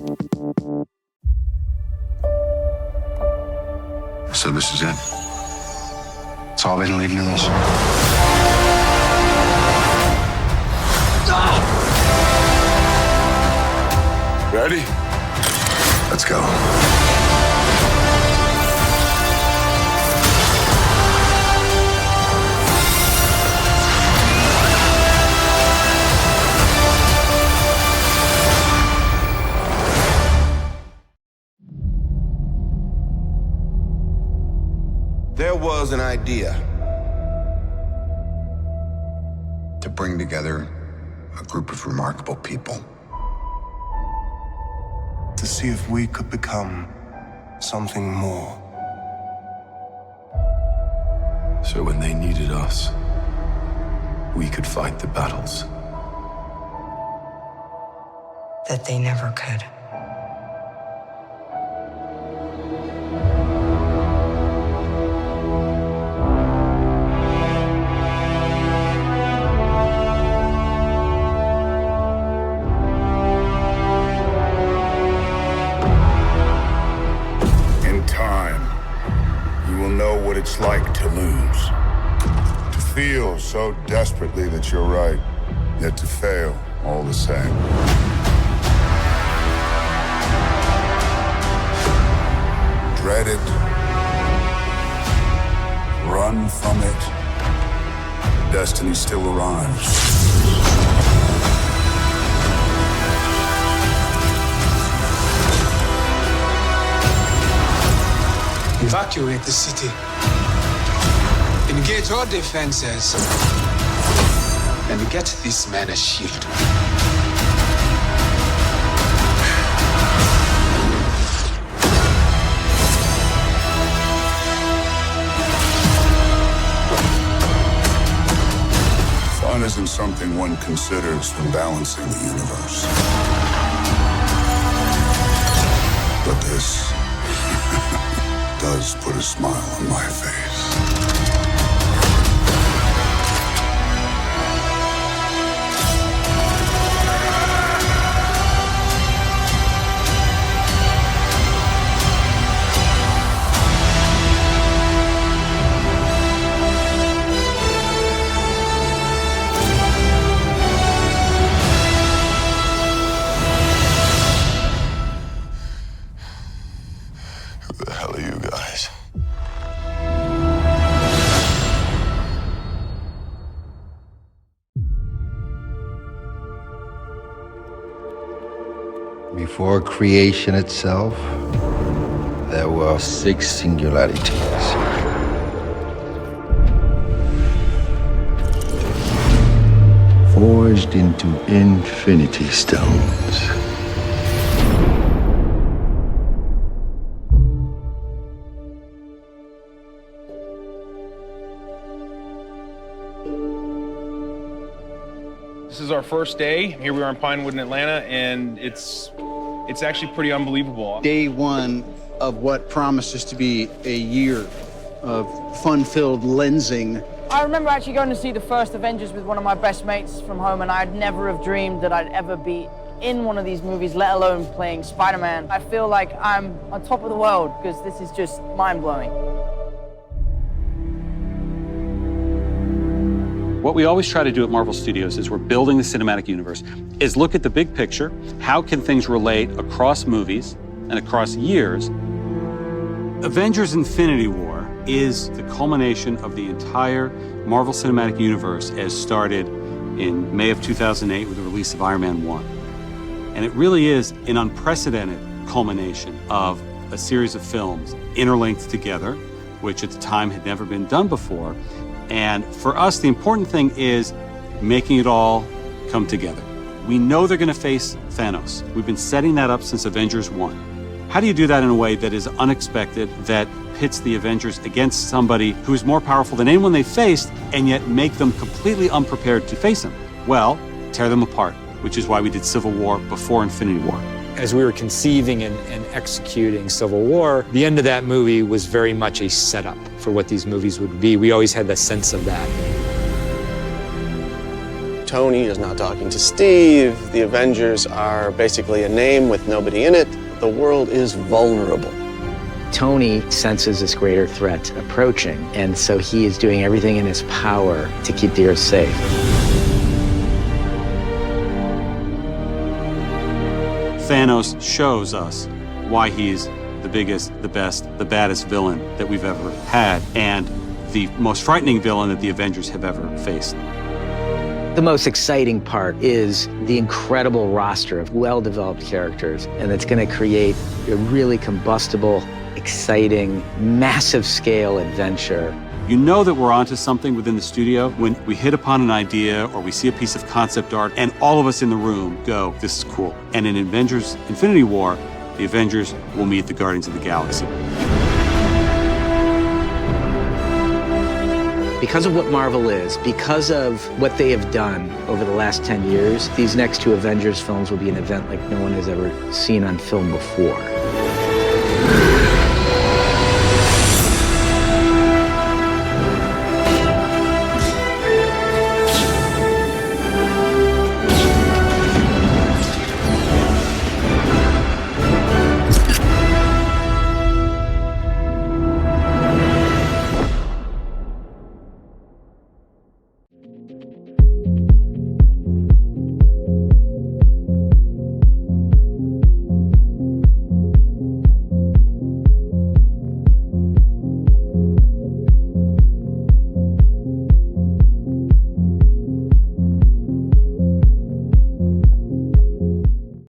So this is it? It's all been leading to this? Ready? Let's go. There was an idea To bring together a group of remarkable people. To see if we could become something more. So when they needed us, we could fight the battles that they never could. It's like to lose. To feel so desperately that you're right, yet to fail all the same. Dread it. Run from it. Destiny still arrives. Evacuate the city. Engage all defenses. And get this man a shield. Fun isn't something one considers when balancing the universe. But this does put a smile on my face. Who the hell are you guys? Before creation itself, there were 6 singularities. Forged into infinity stones. This is our first day. Here we are in Pinewood in Atlanta, and it's actually pretty unbelievable. Day one of what promises to be a year of fun-filled lensing. I remember actually going to see the first Avengers with one of my best mates from home, and I'd never have dreamed that I'd ever be in one of these movies, let alone playing Spider-Man. I feel like I'm on top of the world because this is just mind-blowing. What we always try to do at Marvel Studios is we're building the cinematic universe, is look at the big picture. How can things relate across movies and across years? Avengers Infinity War is the culmination of the entire Marvel Cinematic Universe as started in May of 2008 with the release of Iron Man 1. And it really is an unprecedented culmination of a series of films interlinked together, which at the time had never been done before. And for us, the important thing is making it all come together. We know they're going to face Thanos. We've been setting that up since Avengers 1. How do you do that in a way that is unexpected, that pits the Avengers against somebody who is more powerful than anyone they faced, and yet make them completely unprepared to face him? Well, tear them apart, which is why we did Civil War before Infinity War. As we were conceiving and executing Civil War, the end of that movie was very much a setup for what these movies would be. We always had the sense of that. Tony is not talking to Steve. The Avengers are basically a name with nobody in it. The world is vulnerable. Tony senses this greater threat approaching, and so he is doing everything in his power to keep the Earth safe. Thanos shows us why he's the biggest, the best, the baddest villain that we've ever had, and the most frightening villain that the Avengers have ever faced. The most exciting part is the incredible roster of well-developed characters, and it's going to create a really combustible, exciting, massive-scale adventure. You know that we're onto something within the studio when we hit upon an idea or we see a piece of concept art and all of us in the room go, this is cool. And in Avengers Infinity War, the Avengers will meet the Guardians of the Galaxy. Because of what Marvel is, because of what they have done over the last 10 years, these next two Avengers films will be an event like no one has ever seen on film before.